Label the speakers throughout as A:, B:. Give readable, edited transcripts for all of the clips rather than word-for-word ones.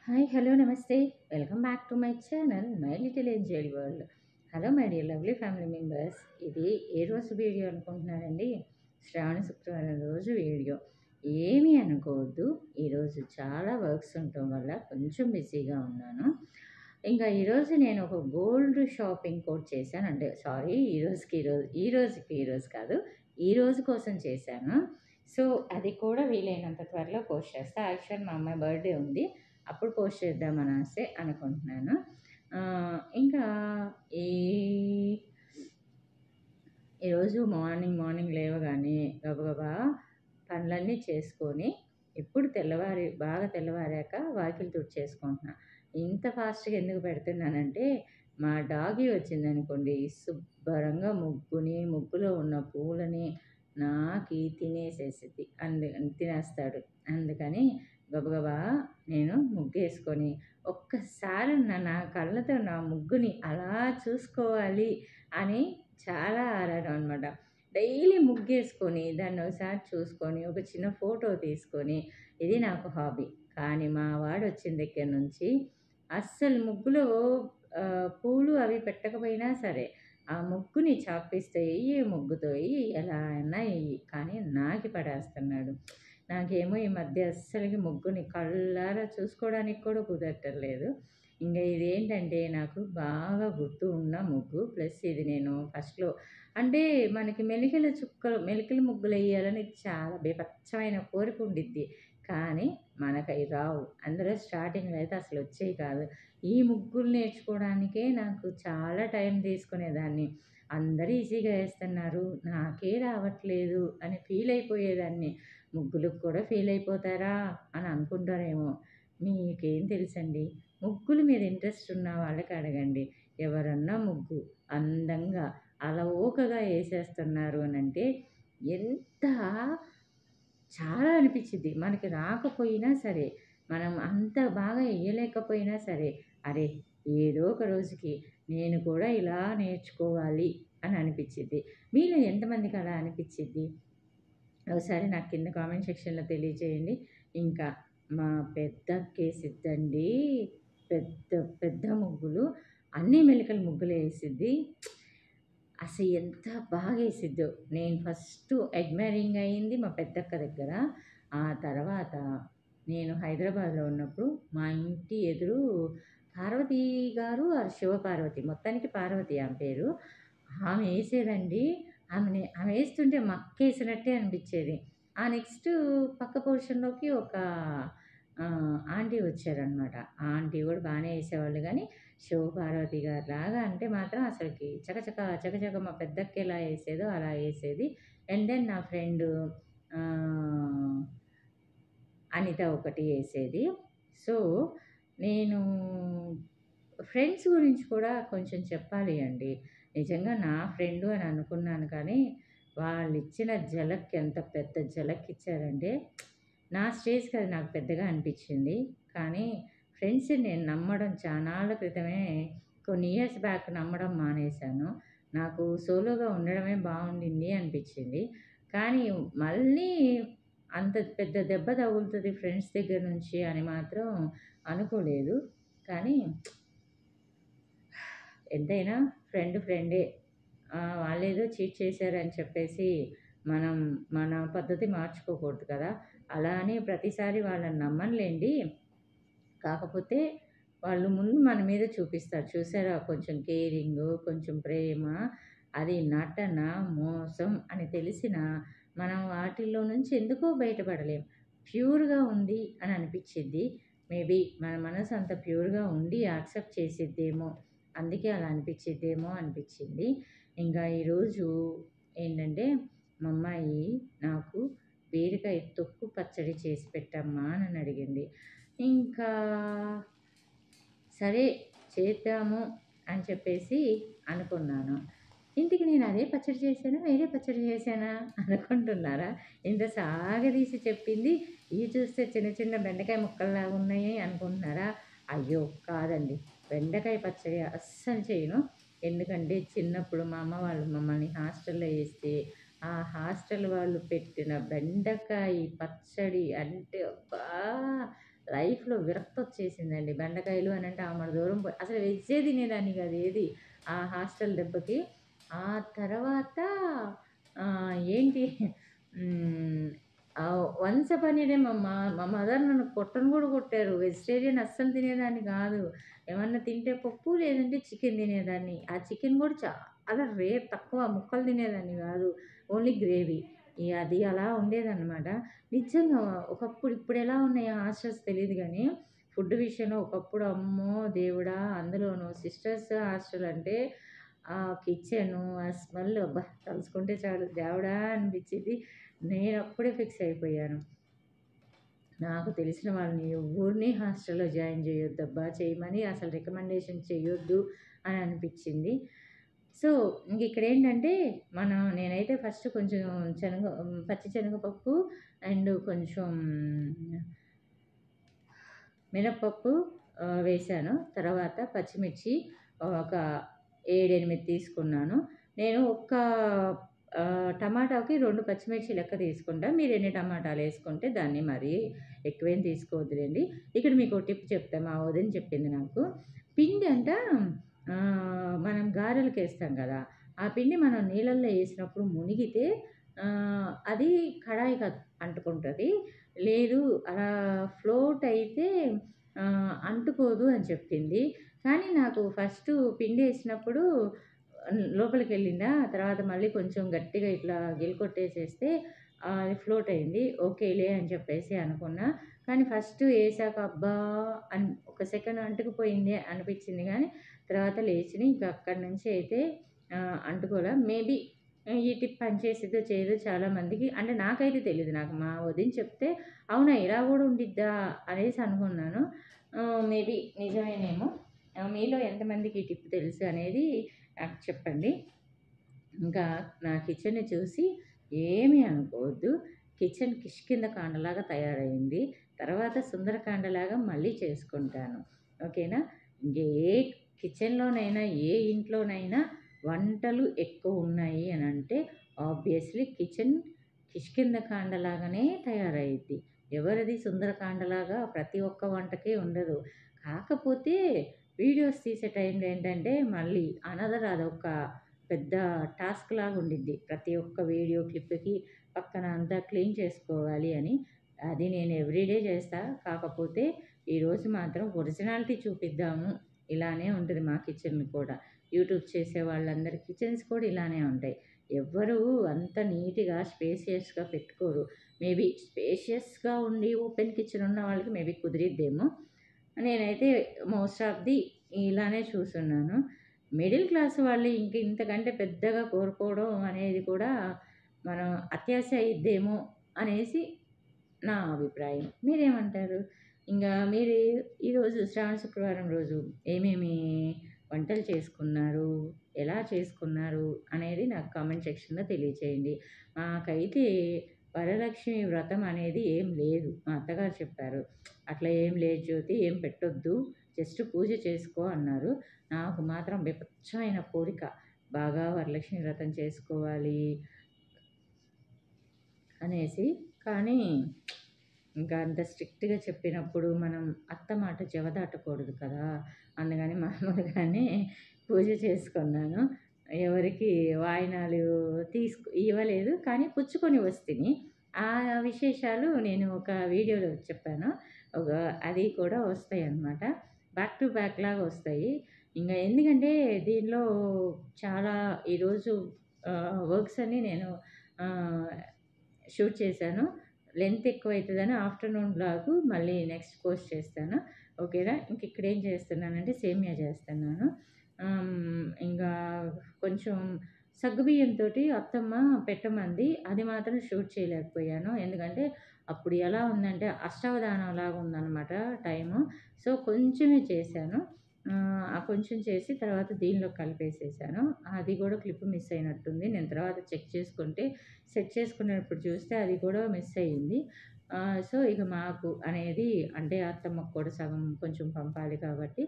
A: Hi hello నమస్తే welcome back to my channel my little Angel world. Hello my dear lovely family members, ఇది ఏ రోజు video అనుకుంటున్నారండి? శ్రావణ శుక్రవారం రోజు వీడియో. ఏమీ అనుకోవద్దు, ఈరోజు చాలా వర్క్స్ ఉండటం వల్ల కొంచెం బిజీగా ఉన్నాను. ఇంకా ఈరోజు నేను ఒక గోల్డ్ షాపింగ్ కూడా చేశాను. అంటే సారీ, ఈ రోజు కాదు, ఈ రోజు కోసం చేశాను. సో అది కూడా వీలైనంత త్వరలో పోస్ట్ చేస్తాను. యాక్చువల్ మా అమ్మాయి బర్త్డే ఉంది, అప్పుడు పోస్ట్ చేద్దామనేసి అనుకుంటున్నాను. ఇంకా ఈ ఈరోజు మార్నింగ్ లేవగానే గబగబా పనులన్నీ చేసుకొని ఇప్పుడు బాగా తెల్లవారాక వాకిలి తుడిచేసుకుంటున్నా. ఇంత ఫాస్ట్‌గా ఎందుకు పెడుతున్నానంటే, మా డాగీ వచ్చిందనుకోండి, శుభ్రంగా ముగ్గులో ఉన్న పూలని తినేసేసిద్ది. తినేస్తాడు. అందుకని గబగబా నేను ముగ్గేసుకొని ఒక్కసారి నా కళ్ళతో నా ముగ్గుని అలా చూసుకోవాలి అని చాలా ఆరాటం అనమాట. డైలీ ముగ్గేసుకొని దాన్ని ఒకసారి చూసుకొని ఒక చిన్న ఫోటో తీసుకొని ఇది నాకు హాబీ. కానీ మా వాడొచ్చిన దగ్గర నుంచి అస్సలు ముగ్గులో పూలు అవి పెట్టకపోయినా సరే, ఆ ముగ్గుని చాక్‌పీస్‌తో ముగ్గుతో ఎలా అయినా కానీ నాకి పడేస్తున్నాడు. నాకేమో ఈ మధ్య అస్సలకి ముగ్గుని కళ్ళారా చూసుకోవడానికి కూడా కుదరటం లేదు. ఇంక ఇదేంటంటే నాకు బాగా గుర్తు ఉన్న ముగ్గు. ప్లస్ ఇది నేను ఫస్ట్‌లో అంటే మనకి మెలికల ముగ్గులెయ్యాలని చాలా బీభత్సమైన కోరిక ఉండిద్ది. కానీ మనకయి రావు. అందులో స్టార్టింగ్‌లో అయితే అసలొచ్చేయి కాదు. ఈ ముగ్గులు నేర్చుకోవడానికే నాకు చాలా టైం తీసుకునేదాన్ని. అందరూ ఈజీగా ఏస్తున్నారు, నాకే రావట్లేదు అని ఫీల్ అయిపోయేదాన్ని. ముగ్గులకు కూడా ఫెయిల్ అయిపోతారా అని అనుకుంటారేమో. మీకేం తెలుసండి? ముగ్గుల మీద ఇంట్రెస్ట్ ఉన్న వాళ్ళకి అడగండి. ఎవరన్నా ముగ్గు అందంగా అలవోకగా ఏసేస్తున్నారు అనంటే ఎంత చాలా అనిపిచ్చిద్ది. మనకి రాకపోయినా సరే, మనం అంత బాగా ఎయ్యలేకపోయినా సరే, అరే! ఏదో ఒక రోజుకి నేను కూడా ఇలా నేర్చుకోవాలి అని అనిపిచ్చిద్ది. మీలో ఎంతమందికి అలా అనిపిచ్చిద్ది? ఒకసారి నాకు కింద కామెంట్ సెక్షన్‌లో తెలియజేయండి. ఇంకా మా పెద్దక్కేసిద్దండి పెద్ద పెద్ద ముగ్గులు. అన్నీ మెలికల ముగ్గులే ఏసిద్ది. అసలు ఎంత బాగేసిద్దో. నేను ఫస్టు అడ్మైరింగ్ అయింది మా పెద్దక్క దగ్గర. ఆ తర్వాత నేను హైదరాబాద్‌లో ఉన్నప్పుడు మా ఇంటి ఎదురు పార్వతి గారు ఆర్ శివపార్వతి, మొత్తానికి పార్వతి ఆమె పేరు. ఆమె ఏసేదండి. ఆమె ఏస్తుంటే మక్కేసినట్టే అనిపిచ్చేది. ఆ నెక్స్టు పక్క పోర్షన్‌లోకి ఒక ఆంటీ వచ్చారనమాట. ఆ ఆంటీ గూడా బానే ఏసేవాళ్ళు గానీ, శివపార్వతి గారిలాగా అంటే మాత్రం అసలకి చకచక మా పెద్దక్క ఎలా ఏసేదో అలా ఏసేది. అండ్ దెన్ నా ఫ్రెండు ఆహ్, అనిత ఒకటి ఏసేది. సో, నేను ఫ్రెండ్స్ గురించి కూడా కొంచెం చెప్పాలి అండి. నిజంగా నా ఫ్రెండు అని అనుకున్నాను కానీ, వాళ్ళిచ్చిన ఝలక్ ఎంత పెద్ద ఝలక్ ఇచ్చారంటే, నా స్టేజ్‌కి అది నాకు పెద్దగా అనిపిచ్చింది. కానీ ఫ్రెండ్స్‌ని నేను నమ్మడం చానాళ్ళ క్రితమే, కొన్ని ఇయర్స్ బ్యాక్ నమ్మడం మానేశాను. నాకు సోలోగా ఉండడమే బావుండింది అనిపిచ్చింది. కానీ మళ్ళీ అంత పెద్ద దెబ్బ తగులుతది ఫ్రెండ్స్ దగ్గర నుంచి అని మాత్రం అనుకోలేదు. కానీ ఎంతైనా ఫ్రెండే. వాళ్ళేదో చీట్ చేశారని చెప్పేసి మనం మన పద్ధతి మార్చుకోకూడదు కదా! అలా అని ప్రతిసారి వాళ్ళని నమ్మనులెండి. కాకపోతే వాళ్ళు ముందు మన మీద చూపిస్తారు చూసారా, కొంచెం కేరింగు, కొంచెం ప్రేమ, అది నటన, మోసం అని తెలిసినా మనం వాటిల్లో నుంచి ఎందుకో బయటపడలేం. ప్యూర్‌గా ఉంది అని అనిపిచ్చిద్ది. మేబీ మన మనసు అంత ప్యూర్‌గా ఉండి యాక్సెప్ట్ చేసిద్దేమో. అందుకే అలా అనిపిచ్చిద్దేమో అనిపిచ్చింది. ఇంకా ఈరోజు ఏంటంటే, మా అమ్మాయి నాకు బీరకాయ తొక్కు పచ్చడి చేసి పెట్టమ్మా అని అడిగింది. ఇంకా సరే చేద్దాము అని చెప్పేసి అనుకున్నాను. ఇంతకి నేను అదే పచ్చడి చేశానా? వేరే పచ్చడి చేశానా? అనుకుంటున్నారా? ఇంత సాగదీసి చెప్పింది ఇయి చూస్తే చిన్న చిన్న బెండకాయ ముక్కల్లాగా ఉన్నాయి అనుకుంటున్నారా? అయ్యో! కాదండి. బెండకాయ పచ్చడి అస్సలు చేయను. ఎందుకంటే చిన్నప్పుడు మా అమ్మ వాళ్ళు మమ్మల్ని హాస్టల్‌లో ఏస్తే, ఆ హాస్టల్ వాళ్ళు పెట్టిన బెండకాయ పచ్చడి అంటే అబ్బా! లైఫ్‌లో విరక్తొచ్చేసిందండి. బెండకాయలు అనంటే ఆమడ దూరం అసలు వెజ్జే తినేదాన్ని కాదు ఏది. ఆ హాస్టల్ దెబ్బకి. ఆ తర్వాత ఏంటి వన్స్ అపాన్ ఎ డే మా మదర్ నన్ను కొట్టను కూడా కొట్టారు. వెజిటేరియన్ అస్సలు తినేదాన్ని కాదు. ఏమన్నా తింటే పప్పు లేదంటే చికెన్ తినేదాన్ని. ఆ చికెన్ కూడా చాలా రేర్ తక్కువ ముక్కలు తినేదాన్ని కాదు. Only gravy. అది అలా ఉండేదనమాట. నిజంగా ఒకప్పుడు ఇప్పుడెలా ఉన్నాయో హాస్టల్స్ తెలీదు గానీ, ఫుడ్ విషయంలో ఒకప్పుడు అమ్మో దేవుడా! అందులోనూ సిస్టర్స్ హాస్టల్ అంటే ఆ కిచెను, ఆ స్మెల్ అబ్బా! తలుచుకుంటే చాలు దేవుడా అనిపిచ్చిద్ది. నేనప్పుడే ఫిక్స్ అయిపోయాను. నాకు తెలిసిన వాళ్ళని ఎవ్వరిని హాస్టల్‌లో జాయిన్ చేయొద్దబ్బా! చేయమని అసలు రికమెండేషన్ చేయొద్దు అని అనిపిచ్చింది. సో, ఇంకిక్కడేంటంటే నేనైతే ఫస్ట్ కొంచెం పచ్చి శనగపప్పు అండ్ కొంచెం మినపప్పు వేశాను. తర్వాత పచ్చిమిర్చి ఒక 7, 8 తీసుకున్నాను. నేను టమాటాకి 2 పచ్చిమిర్చి లెక్క తీసుకుంటా. మీరు ఎన్ని టమాటాలేసుకుంటే దాన్ని మరీ ఎక్కువేం తీసుకోవద్దులెండి. ఇక్కడ మీకో టిప్ చెప్తా. మా వదిన చెప్పింది నాకు. పిండి మనం గారెలకేస్తాం గదా! ఆ పిండి మనం నీళ్ళల్లో ఏసినప్పుడు మునిగితే అది కడాయికి అంటుకుంటది. లేదు అలా ఫ్లోట్ అయితే అంటుకోదు అని చెప్పింది. కానీ నాకు ఫస్టు పిండేసినప్పుడు లోపలికెళ్ళిందా, తర్వాత మళ్ళీ కొంచెం గట్టిగా ఇట్లా గిలకొట్టేసేస్తే అది ఫ్లోట్ అయింది. ఓకేలే అని చెప్పేసి అనుకున్నా. కానీ ఫస్ట్ ఏసాక అబ్బా! ఒక సెకండ్ అంటుకుపోయింది అనిపిచ్చింది గానీ, తర్వాత లేచినియి. ఇంక అక్కడి నుంచి అయితే అంటుకోలా. మేబీ ఈ టిప్ పనిచేసిద్దో చేయదో చాలా మందికి అంటే నాకైతే తెలీదు. నాకు మా వదిన చెప్తే అవునా! ఇలా గూడా ఉండిద్దా అనేసి అనుకున్నాను. మేబీ నిజమేనేమో. మీలో ఎంతమందికి ఈ టిప్ తెలుసు అనేది నాకు చెప్పండి. ఇంకా నా కిచెన్‌ని చూసి ఏమీ అనుకోవద్దు. కిచెన్ కిష్కింధకాండలాగా తయారయింది. తర్వాత సుందరకాండలాగా మళ్ళీ చేసుకుంటాను. ఓకేనా? ఏ కిచెన్‌లోనైనా, ఏ ఇంట్లోనైనా వంటలు ఎక్కువున్నాయి అనంటే ఆబ్వియస్‌లీ కిచెన్ కిష్కింధకాండలాగానే తయారయిద్ది. ఎవరిది సుందరకాండలాగా ప్రతి ఒక్క వంటకి ఉండదు. కాకపోతే వీడియోస్ తీసే టైంలో ఏంటంటే మళ్ళీ అదొక పెద్ద టాస్క్ లాగా ఉండిద్ది. ప్రతి ఒక్క వీడియో క్లిప్‌కి పక్కన అంతా క్లీన్ చేసుకోవాలి అని. అది నేను ఎవ్రీడే చేస్తా. కాకపోతే ఈరోజు మాత్రం ఒరిజినాలిటీ చూపిద్దాము. ఇలానే ఉంటది మా కిచెన్ కూడా. యూట్యూబ్ చేసే వాళ్ళందరి కిచెన్స్ కూడా ఇలానే ఉంటాయి. ఎవ్వరు అంత నీట్‌గా స్పేసియస్‌గా పెట్టుకోరు. మేబీ స్పేషియస్‌గా ఉండి ఓపెన్ కిచెన్ ఉన్న వాళ్ళకి మేబీ కుదిరిద్దేమో. నేనైతే మోస్ట్ ఆఫ్ ఇలానే చూసున్నాను. మిడిల్ క్లాస్ వాళ్ళు ఇంతకంటే పెద్దగా కోరుకోవడం అనేది కూడా మనం అత్యాశ అయిద్దేమో అనేసి నా అభిప్రాయం. మీరేమంటారు? మీరు ఈరోజు శ్రావణ శుక్రవారం రోజు ఏమేమి వంటలు చేసుకున్నారు? ఎలా చేసుకున్నారు? అనేది నాకు కామెంట్ సెక్షన్‌లో తెలియచేయండి. మాకైతే వరలక్ష్మి వ్రతం అనేది ఏం లేదు. మా అత్తగారు చెప్పారు. "అట్లా ఏం లేదు జ్యోతి, ఏం పెట్టొద్దు. జస్ట్ పూజ చేసుకో" అన్నారు. నాకు మాత్రం బీభత్సమైన కోరిక. బాగా వరలక్ష్మి వ్రతం చేసుకోవాలి అనేసి. కానీ ఇంకా అంత స్ట్రిక్ట్‌గా చెప్పినప్పుడు మనం అత్త మాట జవదాటకూడదు కదా! అందుకని మామూలుగానే పూజ చేసుకున్నాను. ఎవరికీ వాయినాలు ఇవ్వలేదు. కానీ పుచ్చుకొని వస్తిని. ఆ విశేషాలు నేను ఒక వీడియోలో చెప్పాను. ఒక అది కూడా వస్తాయన్నమాట. బ్యాక్ టు బ్యాక్ లాగా వస్తాయి. ఎందుకంటే దీనిలో చాలా ఈరోజు వర్క్స్ అన్నీ నేను ఆహ్, షూట్ చేశాను. లెంత్ ఎక్కువైతదని ఆఫ్టర్‌నూన్ వ్లాగు మళ్ళీ నెక్స్ట్ పోస్ట్ చేస్తాను. ఓకేనా? ఇక్కడేం చేస్తున్నానంటే సేమియా చేస్తున్నాను. ఇంకా కొంచెం సగ్గుబియ్యంతోటి అత్తమ్మ పెట్టమంది. అది మాత్రం షూట్ చేయలేకపోయాను. ఎందుకంటే అప్పుడు ఎలా ఉందంటే అష్టావధానంలాగా ఉందనమాట టైము. సో, కొంచెమే చేశాను. ఆ కొంచెం చేసి తర్వాత దీనిలో కలిపేసేసాను. అది కూడా క్లిప్ మిస్ అయినట్టుంది. నేను తర్వాత చెక్ చేసుకుంటే సెట్ చేసుకునేటప్పుడు చూస్తే అది కూడా మిస్ అయ్యింది. సో, ఇక మాకు అనేది అంటే అత్తమ్మకు కూడా సగం కొంచెం పంపాలి కాబట్టి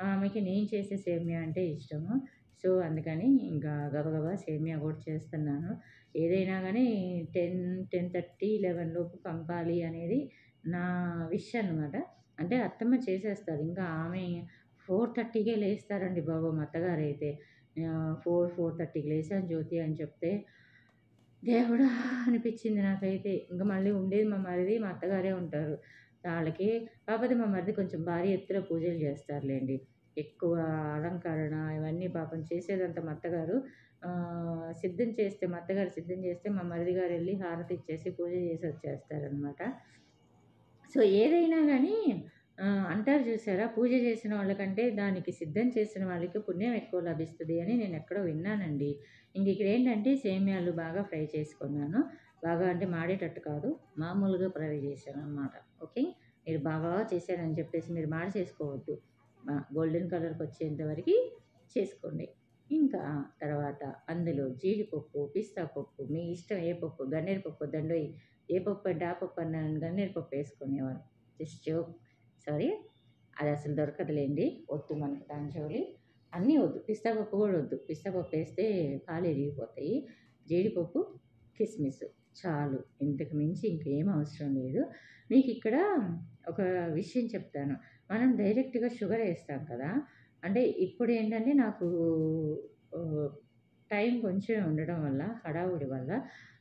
A: ఆమెకి నేను చేసే సేమియా అంటే ఇష్టము. సో, అందుకని ఇంకా గబగబా సేమియా కూడా చేస్తున్నాను. ఏదైనా గానీ 10, 10:30, 11 లోపు పంపాలి అనేది నా విష్ అనమాట. అంటే అత్తమ్మ చేసేస్తారు. ఇంకా ఆమె 4:30కే లేస్తారండి బాబు మా అత్తగారైతే. 4:30కి లేసాను జ్యోతి అని చెప్తే, దేవుడా! అనిపిచ్చింది నాకైతే. ఇంక మళ్ళీ ఉండేది మా మరిది, మా అత్తగారే ఉంటారు. ఆళ్ళకి కాకపోతే మా మరిది కొంచెం భారీ ఎత్తున పూజలు చేస్తారులెండి. ఎక్కువ అలంకరణ ఇవన్నీ పాపం చేసేదంతా మా అత్తగారు. సిద్ధం చేస్తే మా అత్తగారు సిద్ధం చేస్తే మా మరిది గారెళ్లి హారతి ఇచ్చేసి పూజ చేసి వచ్చేస్తారనమాట. సో, ఏదైనా గానీ అంటారు చూసారా? పూజ చేసిన వాళ్ళకంటే దానికి సిద్ధం చేసిన వాళ్ళకి పుణ్యం ఎక్కువ లభిస్తది అని నేనెక్కడో విన్నానండి. ఇక్కడేంటంటే సేమ్యాలు బాగా ఫ్రై చేసుకున్నాను. బాగా అంటే మాడేటట్టు కాదు. మామూలుగా ఫ్రై చేశాననమాట. ఓకే. మీరు బాగా చేశారని చెప్పేసి మీరు చేసుకోవద్దు. గోల్డెన్ కలర్‌కొచ్చేంత వరకి చేసుకోండి. ఇంకా తర్వాత అందులో జీడిపప్పు, పిస్తా పప్పు మీ ఇష్టం ఏ పప్పు, గన్నేరు పప్పు వద్దండోయ్! ఏ పప్పు అంటే ఆ పప్పు అన్నాను. గన్నేరు పప్పు ఏసుకునేవారు. Just joke. సారీ. అదసలు దొరకదులెండి. వద్దు మనకి దాని జోలి. అన్నీ వద్దు. పిస్తా పప్పు గూడా వద్దు. పిస్తా పప్పు ఏస్తే కాళ్ళు ఇరిగిపోతాయి. జీడిపప్పు, కిస్మిస్ చాలు. ఇంతకు మించి ఇంకేం అవసరం లేదు. మీకిక్కడ ఒక విషయం చెప్తాను. మనం డైరెక్ట్‌గా షుగర్ ఏస్తాం కదా! అంటే ఇప్పుడేంటంటే నాకు ఆహ్, టైం కొంచెం ఉండడం వల్ల, హడావుడి వల్ల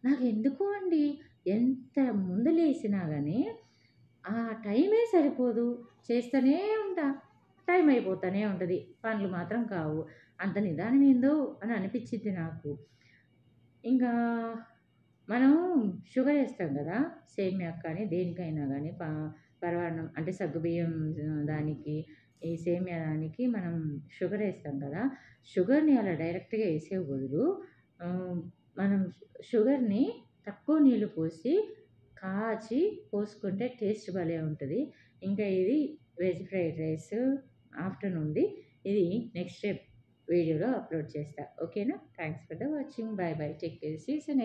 A: నాకెందుకో అండి ఎంత ముందు లేసినా గానీ, ఆ టైమే సరిపోదు. చేస్తూనే ఉంటా. టైం అయిపోతానే ఉంటది. పనులు మాత్రం కావు. అంత నిదానం ఏందో అని అనిపిచ్చిద్ది నాకు. ఇంకా మనం షుగర్ ఏస్తాం గదా! సేమ్యాకి కానీ, దేనికైనా గానీ పరమాన్నం అంటే సగ్గుబియ్యం దానికి, ఈ సేమ్యా దానికి మనం షుగర్ ఏస్తాం కదా! షుగర్‌ని అలా డైరెక్ట్‌గా ఏసే బదులు ఆహ్, మనం షుగర్‌ని తక్కువ నీళ్లు పోసి, కాచి పోసుకుంటే టేస్ట్ భలే ఉంటది. ఇంకా ఇది వెజ్ ఫ్రైడ్ రైస్ ఆఫ్టర్‌నూన్‌ది. ఇది నెక్స్ట్ వీడియోలో అప్‌లోడ్ చేస్తా. ఓకేనా? Thanks for the watching. Bye bye. Take care. See you soon.